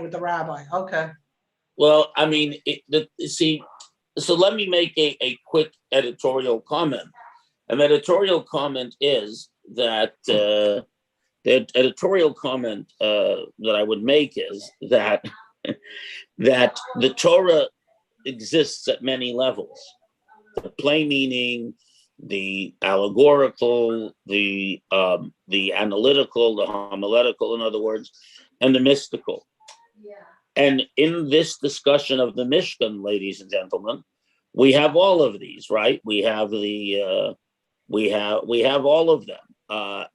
with the rabbi. Okay. Well, I mean, see, so let me make a quick editorial comment. An editorial comment is that the editorial comment that I would make is that that the Torah exists at many levels: the plain meaning, the allegorical, the analytical, the homiletical, in other words, and the mystical. And in this discussion of the Mishkan, ladies and gentlemen, we have all of these, right? We have we have all of them.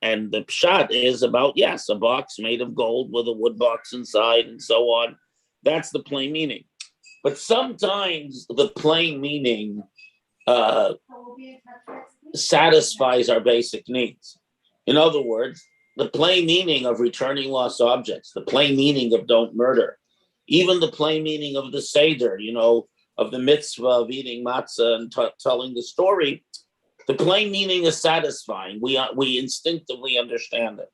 And the pshat is about, yes, a box made of gold with a wood box inside and so on. That's the plain meaning. But sometimes the plain meaning satisfies our basic needs. In other words, the plain meaning of returning lost objects, the plain meaning of don't murder, even the plain meaning of the Seder, of the mitzvah of eating matzah and telling the story, the plain meaning is satisfying. We instinctively understand it.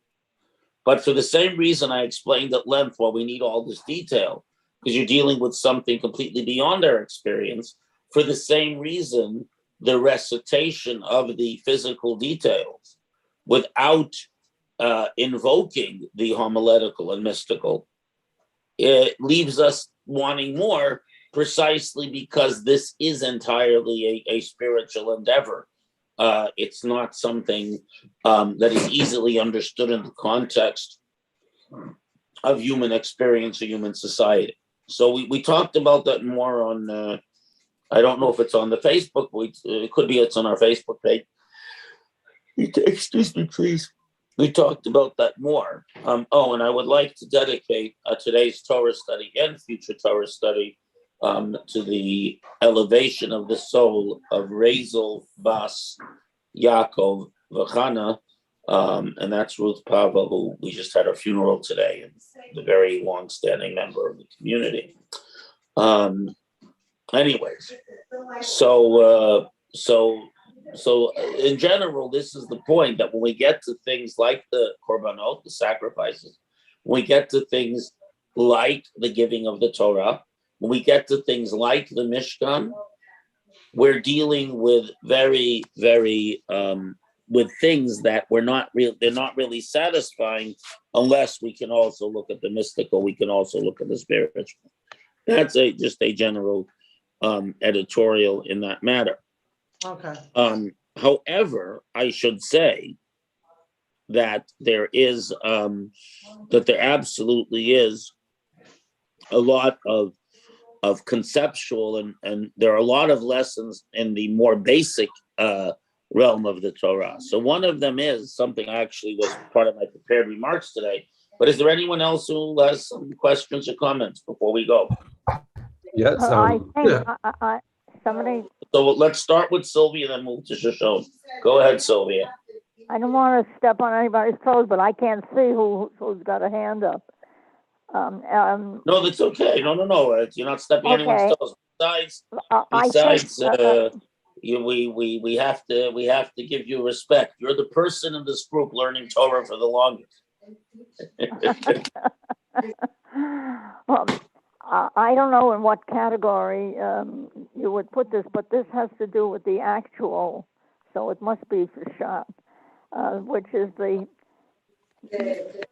But for the same reason I explained at length why we need all this detail, because you're dealing with something completely beyond our experience, for the same reason, the recitation of the physical details without invoking the homiletical and mystical, it leaves us wanting more, precisely because this is entirely a spiritual endeavor. It's not something that is easily understood in the context of human experience or human society. So we talked about that more on, I don't know if it's on the Facebook, it could be it's on our Facebook page. Excuse me, please. We talked about that more. And I would like to dedicate today's Torah study and future Torah study to the elevation of the soul of Razel Bas Yaakov Vachana, and that's Ruth Pava, who we just had her funeral today, and the very long-standing member of the community. Anyways, so in general, this is the point, that when we get to things like the korbanot, the sacrifices, when we get to things like the giving of the Torah, when we get to things like the Mishkan, we're dealing with very, very with things that they're not really satisfying unless we can also look at the mystical, we can also look at the spiritual. That's just a general editorial in that matter. Okay. However, I should say that there absolutely is a lot of conceptual and there are a lot of lessons in the more basic realm of the Torah. So one of them is something actually was part of my prepared remarks today. But is there anyone else who has some questions or comments before we go? Yes. Somebody. So let's start with Sylvia, then move to Shoshone. Go ahead, Sylvia. I don't want to step on anybody's toes, but I can't see who's got a hand up. No, that's okay. No. You're not stepping on anyone's toes. Besides, we have to give you respect. You're the person in this group learning Torah for the longest. Well, I don't know in what category you would put this, but this has to do with the actual, so it must be for shop, which is the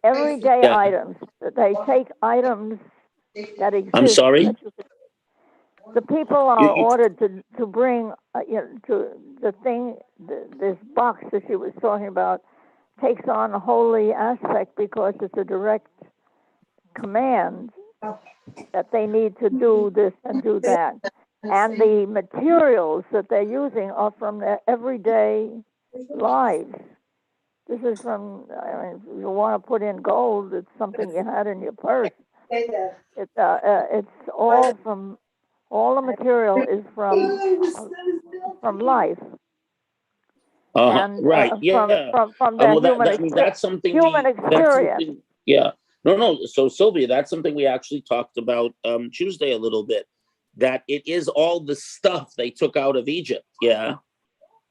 everyday items. They take items that exist. I'm sorry? The people are ordered to bring, to the thing, this box that she was talking about takes on a holy aspect because it's a direct command that they need to do this and do that. And the materials that they're using are from their everyday lives. This is from, if you want to put in gold, it's something you had in your purse. It's all from, all the material is from life. And, right, yeah. From the that's something human experience. No. So Sylvia, that's something we actually talked about Tuesday a little bit, that it is all the stuff they took out of Egypt, yeah?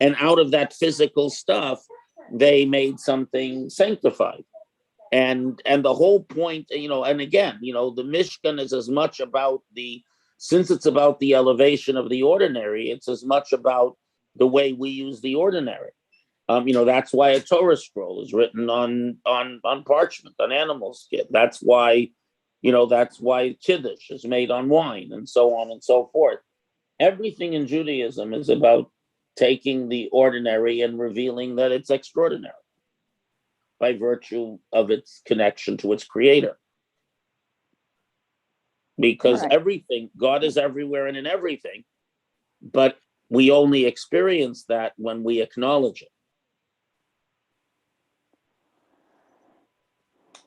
And out of that physical stuff, they made something sanctified. And the whole point, and again, the Mishkan is as much about since it's about the elevation of the ordinary, it's as much about the way we use the ordinary. That's why a Torah scroll is written on parchment, on animal skin. That's why Kiddush is made on wine, and so on and so forth. Everything in Judaism is about taking the ordinary and revealing that it's extraordinary by virtue of its connection to its creator. Because everything, God is everywhere and in everything, but we only experience that when we acknowledge it.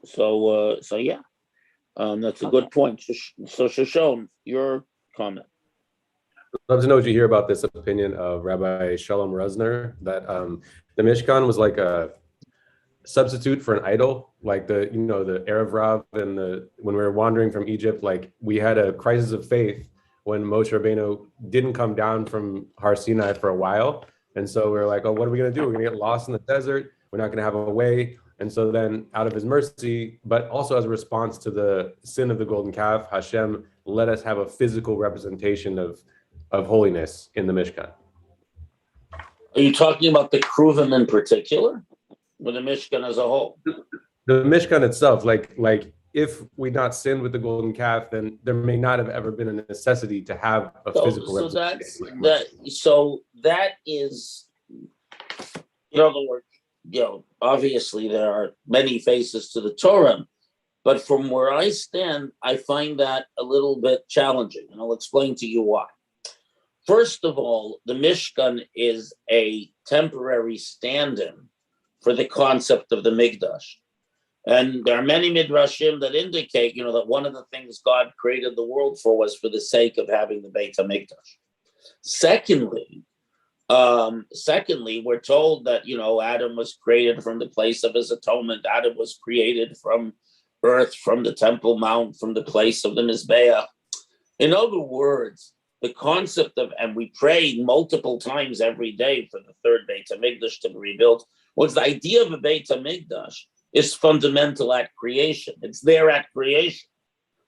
So yeah, that's a good point. So Shoshone, your comment. I'd love to know what you hear about this opinion of Rabbi Shalom Rosner, that the Mishkan was like a substitute for an idol, like the Erev Rav, and when we were wandering from Egypt, like we had a crisis of faith when Moshe Rabbeinu didn't come down from Har Sinai for a while, and so we were like, oh, what are we going to do? We're going to get lost in the desert. We're not going to have a way. And so then, out of His mercy, but also as a response to the sin of the golden calf, Hashem let us have a physical representation of holiness in the Mishkan. Are you talking about the Kruvim in particular, or the Mishkan as a whole? The Mishkan itself, like if we not sinned with the golden calf, then there may not have ever been a necessity to have a physical representation. That is, in other words, obviously there are many faces to the Torah, but from where I stand, I find that a little bit challenging, and I'll explain to you why. First of all, the Mishkan is a temporary stand-in for the concept of the Mikdash. And there are many midrashim that indicate, that one of the things God created the world for was for the sake of having the Beit HaMikdash. Secondly, we're told that, Adam was created from the place of his atonement. Adam was created from earth, from the Temple Mount, from the place of the Mizbeach. In other words, the concept of, and we pray multiple times every day for the third Beit HaMikdash to be rebuilt, was the idea of a Beit HaMikdash is fundamental at creation. It's there at creation.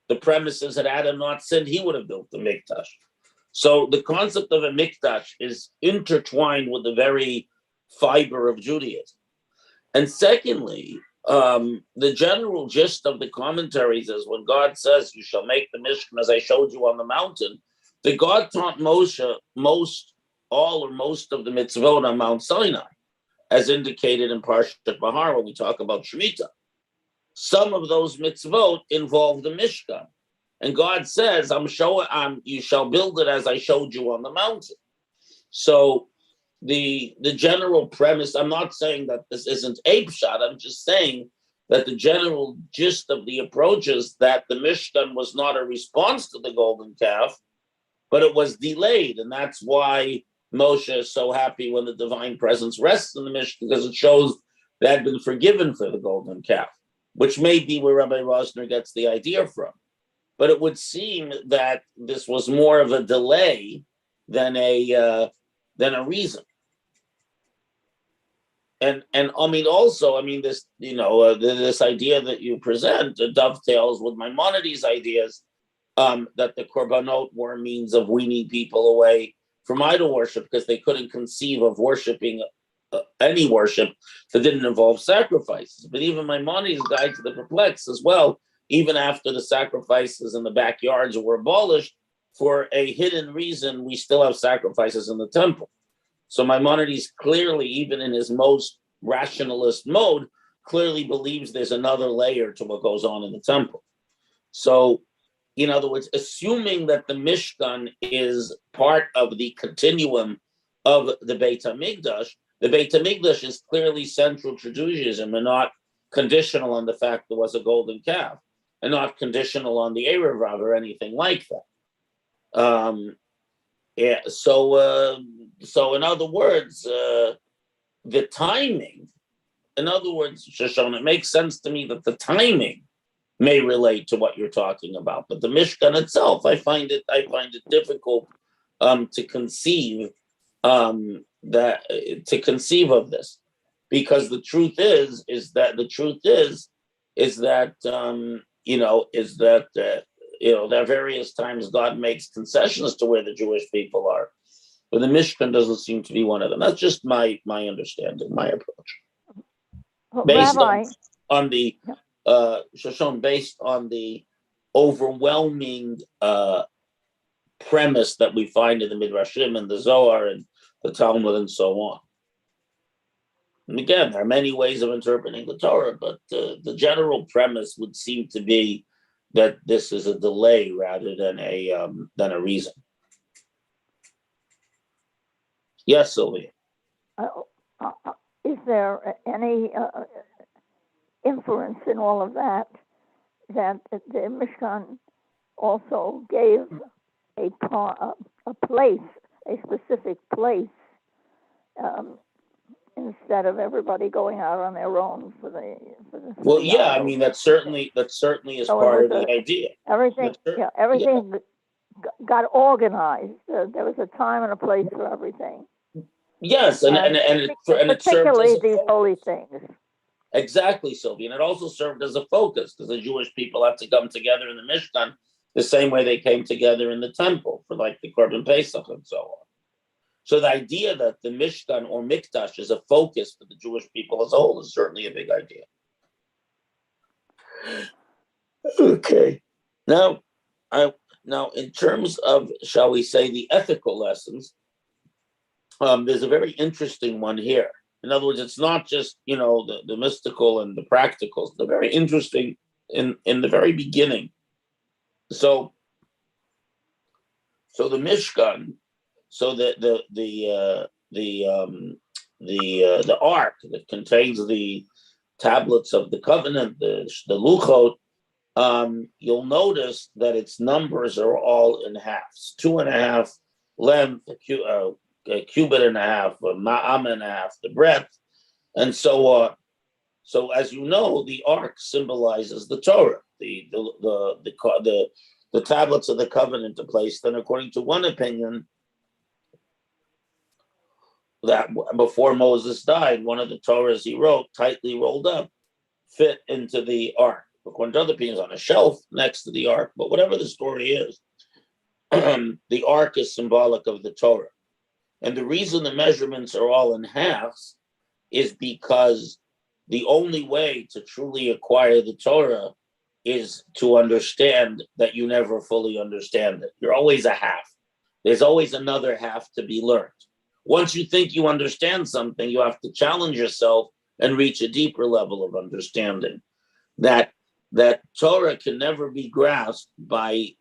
The premise is that Adam not sinned, he would have built the Mikdash. So the concept of a Mikdash is intertwined with the very fiber of Judaism. And secondly, the general gist of the commentaries is when God says, you shall make the Mishkan as I showed you on the mountain, that God taught Moshe most of the mitzvot on Mount Sinai, as indicated in Parshat Bahar when we talk about Shemitah. Some of those mitzvot involve the Mishkan. And God says, you shall build it as I showed you on the mountain. So the general premise, I'm not saying that this isn't ape shot, I'm just saying that the general gist of the approach is that the Mishkan was not a response to the golden calf, but it was delayed. And that's why Moshe is so happy when the divine presence rests in the Mishkan, because it shows they had been forgiven for the golden calf, which may be where Rabbi Rosner gets the idea from. But it would seem that this was more of a delay than a reason. And I mean, also, this, this idea that you present dovetails with Maimonides' ideas that the korbanot were a means of weaning people away from idol worship, because they couldn't conceive of worshiping any worship that didn't involve sacrifices. But even Maimonides' Guide to the Perplexed as well, even after the sacrifices in the backyards were abolished, for a hidden reason, we still have sacrifices in the temple. So Maimonides clearly, even in his most rationalist mode, clearly believes there's another layer to what goes on in the temple. So, in other words, assuming that the Mishkan is part of the continuum of the Beit HaMikdash, the Beit HaMikdash is clearly central to Judaism and not conditional on the fact there was a golden calf, and not conditional on the Erev Rav or anything like that. So in other words, the timing, in other words, Shoshone, it makes sense to me that the timing may relate to what you're talking about, but the Mishkan itself, I find it difficult to conceive of this, because the truth is is that there are various times God makes concessions to where the Jewish people are, but the Mishkan doesn't seem to be one of them. That's just my understanding, my approach, Well, based Rabbi, on the Shoshone, based on the overwhelming premise that we find in the Midrashim and the Zohar and the Talmud and so on. And again, there are many ways of interpreting the Torah, but the general premise would seem to be that this is a delay rather than a reason. Yes, Sylvia. is there any inference in all of that the Mishkan also gave a place, a specific place, instead of everybody going out on their own for the Well, yeah, I idols? mean that certainly is So part of the idea. Everything got organized. There was a time and a place for everything. Yes, and it served particularly as these holy things. Exactly, Sylvia, and it also served as a focus because the Jewish people had to come together in the Mishkan the same way they came together in the temple for like the Korban Pesach and so on. So the idea that the Mishkan or Mikdash is a focus for the Jewish people as a whole is certainly a big idea. Okay, now in terms of, shall we say, the ethical lessons, there's a very interesting one here. In other words, it's not just the mystical and the practicals. They're very interesting in the very beginning. So the Mishkan, so the ark that contains the tablets of the covenant, the luchot, you'll notice that its numbers are all in halves: 2.5 length, a cubit and a half, a ma'am and a half, the breadth, and so on. So, as you know, the ark symbolizes the Torah, the tablets of the covenant are placed. And according to one opinion, that before Moses died, one of the Torahs he wrote, tightly rolled up, fit into the ark. According to other opinions, on a shelf next to the ark. But whatever the story is, the ark is symbolic of the Torah. And the reason the measurements are all in halves is because the only way to truly acquire the Torah is to understand that you never fully understand it. You're always a half. There's always another half to be learned. Once you think you understand something, you have to challenge yourself and reach a deeper level of understanding. That Torah can never be grasped by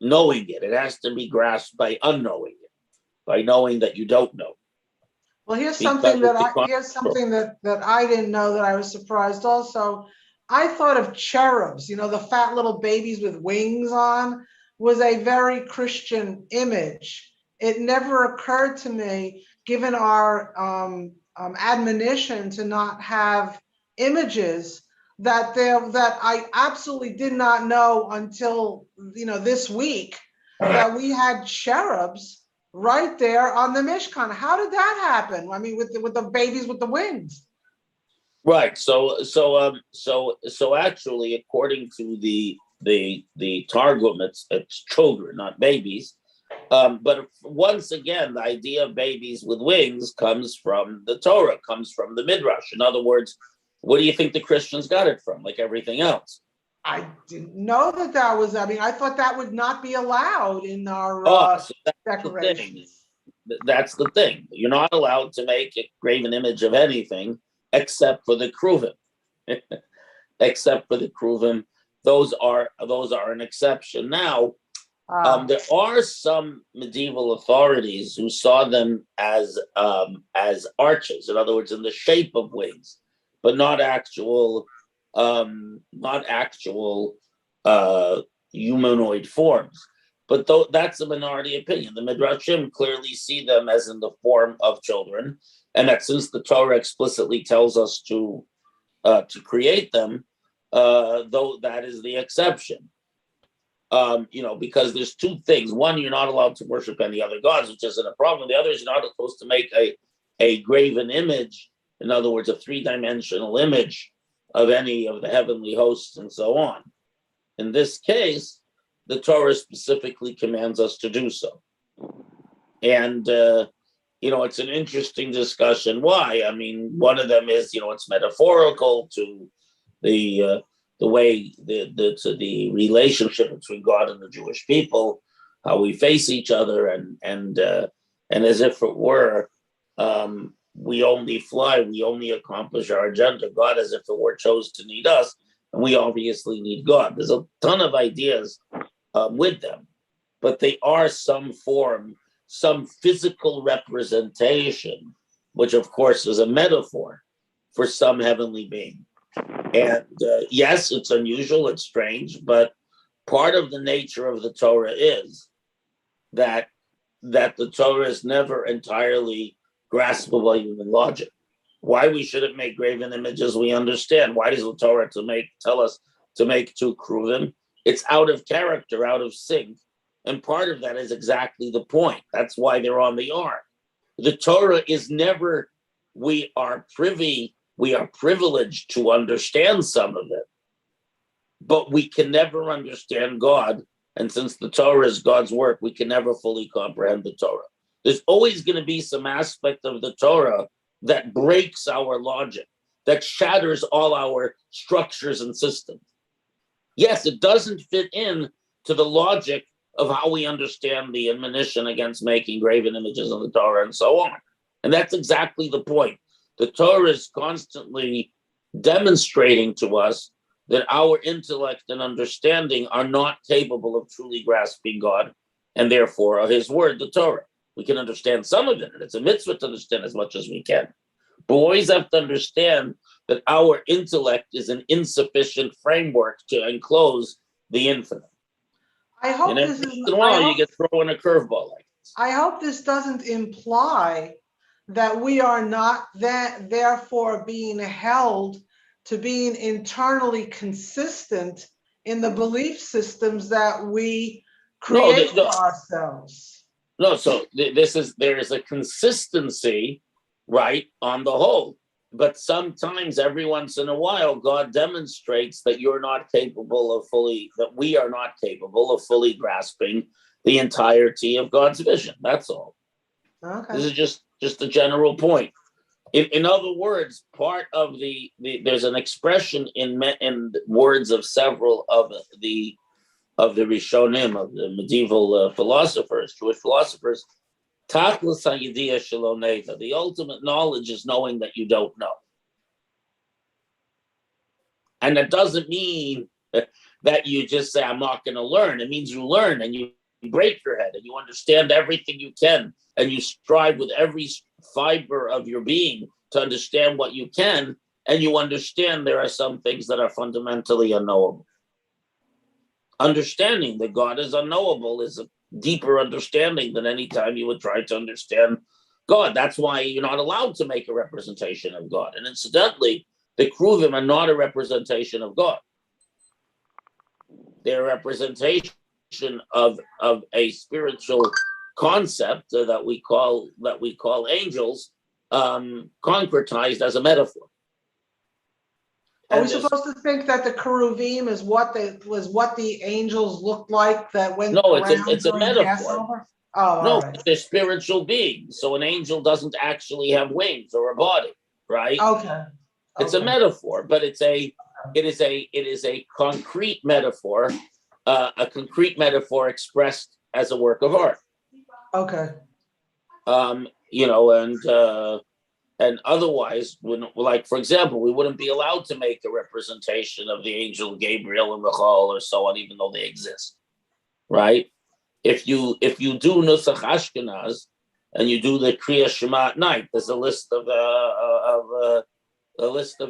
knowing it. It has to be grasped by unknowing it, by knowing that you don't know. Well, here's something that I didn't know that I was surprised also. I thought of cherubs, the fat little babies with wings on, was a very Christian image. It never occurred to me, given our admonition to not have images, that I absolutely did not know until this week that we had cherubs right there on the Mishkan. How did that happen? I mean, with the babies with the wings. Right. So actually, according to the Targum, it's children, not babies. But once again, the idea of babies with wings comes from the Torah, comes from the Midrash. In other words, what do you think the Christians got it from? Like everything else. I didn't know that was. I mean, I thought that would not be allowed in our decorations. That's the thing. You're not allowed to make a graven image of anything except for the kruvim. Except for the kruvim, those are an exception. Now, there are some medieval authorities who saw them as arches. In other words, in the shape of wings, but not actual humanoid forms. But that's a minority opinion. The Midrashim clearly see them as in the form of children, and that since the Torah explicitly tells us to create them, though that is the exception. Because there's two things. One, you're not allowed to worship any other gods, which isn't a problem. The other is you're not supposed to make a graven image, in other words, a 3-dimensional image of any of the heavenly hosts and so on. In this case, the Torah specifically commands us to do so. And, it's an interesting discussion. Why? I mean, one of them is, it's metaphorical to the way to the relationship between God and the Jewish people, how we face each other, and as if it were, we only fly, we only accomplish our agenda. God, as if it were, chose to need us, and we obviously need God. There's a ton of ideas with them, but they are some physical representation, which of course is a metaphor for some heavenly being. And yes, it's unusual, it's strange, but part of the nature of the Torah is that the Torah is never entirely graspable by human logic. Why we shouldn't make graven images, we understand. Why does the Torah tell us to make two kruvim? It's out of character, out of sync. And part of that is exactly the point. That's why they're on the ark. The Torah is never, we are privileged to understand some of it, but we can never understand God. And since the Torah is God's work, we can never fully comprehend the Torah. There's always going to be some aspect of the Torah that breaks our logic, that shatters all our structures and systems. Yes, it doesn't fit in to the logic of how we understand the admonition against making graven images of the Torah and so on. And that's exactly the point. The Torah is constantly demonstrating to us that our intellect and understanding are not capable of truly grasping God, and therefore his word, the Torah. We can understand some of it, and it's a mitzvah to understand as much as we can. But we always have to understand that our intellect is an insufficient framework to enclose the infinite. I hope and every once in a while you get thrown a curveball like this. I hope this doesn't imply that we are not therefore being held to being internally consistent in the belief systems that we create for ourselves. No, so there is a consistency, right, on the whole. But sometimes, every once in a while, God demonstrates that we are not capable of fully grasping the entirety of God's vision. That's all. Okay. This is just a general point. In other words, part of there's an expression in words of several of the Rishonim, of the medieval philosophers, Jewish philosophers. The ultimate knowledge is knowing that you don't know. And that doesn't mean that you just say, I'm not going to learn. It means you learn and you break your head and you understand everything you can and you strive with every fiber of your being to understand what you can, and you understand there are some things that are fundamentally unknowable. Understanding that God is unknowable is a deeper understanding than any time you would try to understand God. That's why you're not allowed to make a representation of God. And incidentally, the Kruvim are not a representation of God. They're a representation of a spiritual concept that we call angels, concretized as a metaphor. Are we supposed to think that the Keruvim is what the angels looked like that went around it's a metaphor. Passover? Oh, no, right. They're spiritual beings. So an angel doesn't actually have wings or a body, right? Okay. It's a metaphor, but it is a concrete metaphor, a concrete metaphor expressed as a work of art. Okay. And otherwise, like, for example, we wouldn't be allowed to make a representation of the angel Gabriel and Michael or so on, even though they exist, right? If you do Nusach Ashkenaz and you do the Kriya Shema at night, there's a list of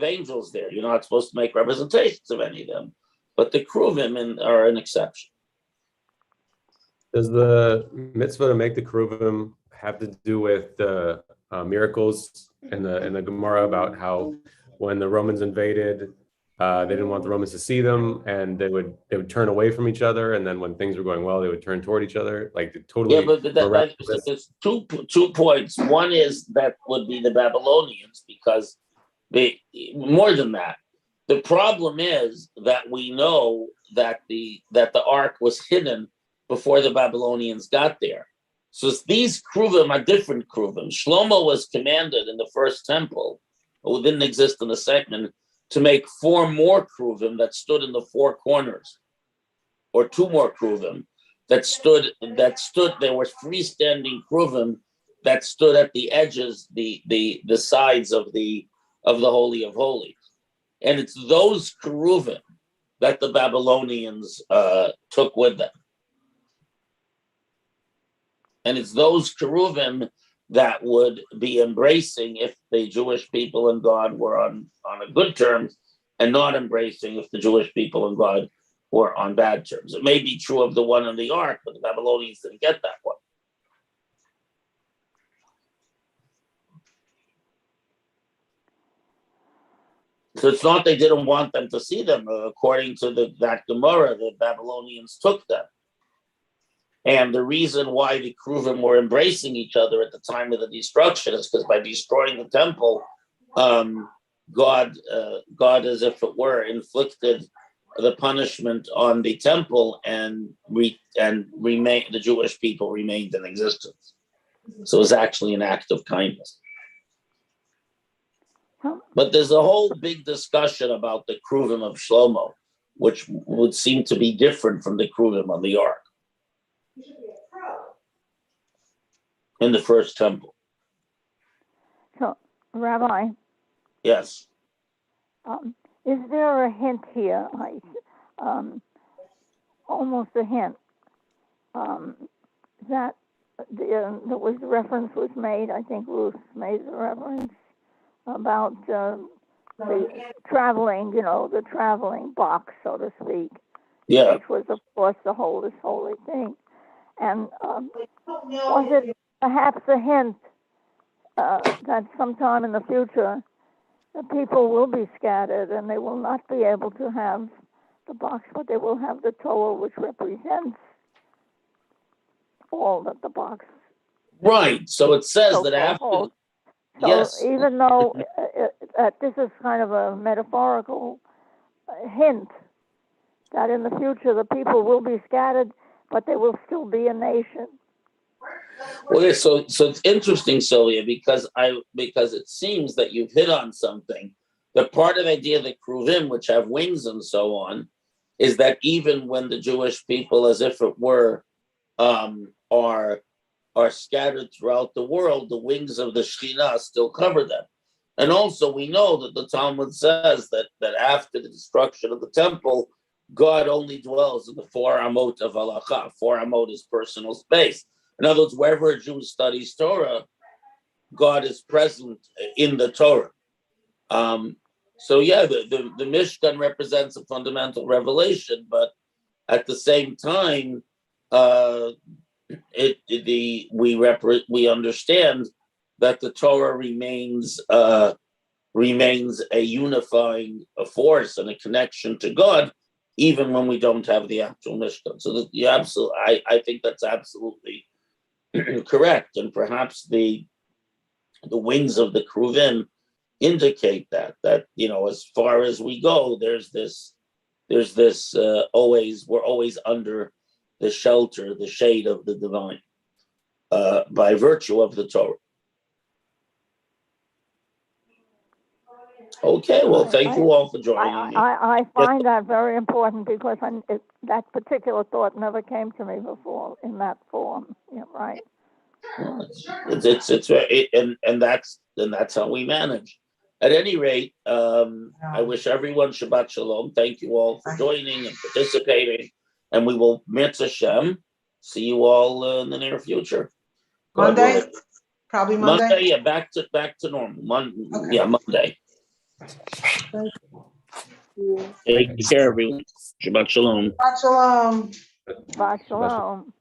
angels there. You're not supposed to make representations of any of them, but the Kruvim are an exception. Does the mitzvah to make the Keruvim have to do with the miracles in the Gemara about how when the Romans invaded, they didn't want the Romans to see them, and they would turn away from each other, and then when things were going well, they would turn toward each other, like totally. Yeah, but there's two points. One is that would be the Babylonians, because more than that, The problem is that we know that the ark was hidden before the Babylonians got there. So these kruvim are different kruvim. Shlomo was commanded in the first temple, who didn't exist in the second, to make 4 more kruvim that stood in the 4 corners, or 2 more kruvim that stood. There were freestanding kruvim that stood at the edges, the sides of the Holy of Holies. And it's those keruvim that the Babylonians took with them. And it's those keruvim that would be embracing if the Jewish people and God were on a good terms, and not embracing if the Jewish people and God were on bad terms. It may be true of the one in the ark, but the Babylonians didn't get that one. So it's not they didn't want them to see them. According to that Gemara, the Babylonians took them. And the reason why the Kruvim were embracing each other at the time of the destruction is because by destroying the temple, God, as if it were, inflicted the punishment on the temple, and the Jewish people remained in existence. So it was actually an act of kindness. But there's a whole big discussion about the Kruvim of Shlomo, which would seem to be different from the Kruvim on the ark in the first temple. So, Rabbi? Yes. Is there a hint here, almost a hint, that the reference was made, I think Ruth made the reference, about the traveling, the traveling box, so to speak. Yeah. Which was, of course, the holiest holy thing. And was it perhaps a hint that sometime in the future the people will be scattered and they will not be able to have the box, but they will have the Torah, which represents all that the box. Right. So it says that after. So yes. Even though this is kind of a metaphorical hint that in the future the people will be scattered, but they will still be a nation. Well, so it's interesting, Sylvia, because it seems that you've hit on something. The part of the idea that Kruvim, which have wings and so on, is that even when the Jewish people, as if it were, are scattered throughout the world, the wings of the Shekhinah still cover them. And also we know that the Talmud says that after the destruction of the temple, God only dwells in the 4 amot of halacha. 4 amot is personal space. In other words, wherever a Jew studies Torah, God is present in the Torah. So yeah, the Mishkan represents a fundamental revelation, but at the same time, we understand that the Torah remains a unifying force and a connection to God, even when we don't have the actual Mishkan. So I think that's absolutely correct, and perhaps the wings of the Kruvim indicate that as far as we go, there's this we're always under the shelter, the shade of the divine, by virtue of the Torah. Okay, well, thank you all for joining me. I find that very important because that particular thought never came to me before in that form. Yeah, right. And that's how we manage. At any rate, I wish everyone Shabbat Shalom. Thank you all for joining and participating, and we will Mitzvah Shem see you all in the near future. Monday, probably Monday. Monday, yeah, back to normal. Okay. Yeah, Monday. Thank you. Take care, everyone. Shabbat Shalom. Shabbat Shalom. Shabbat Shalom.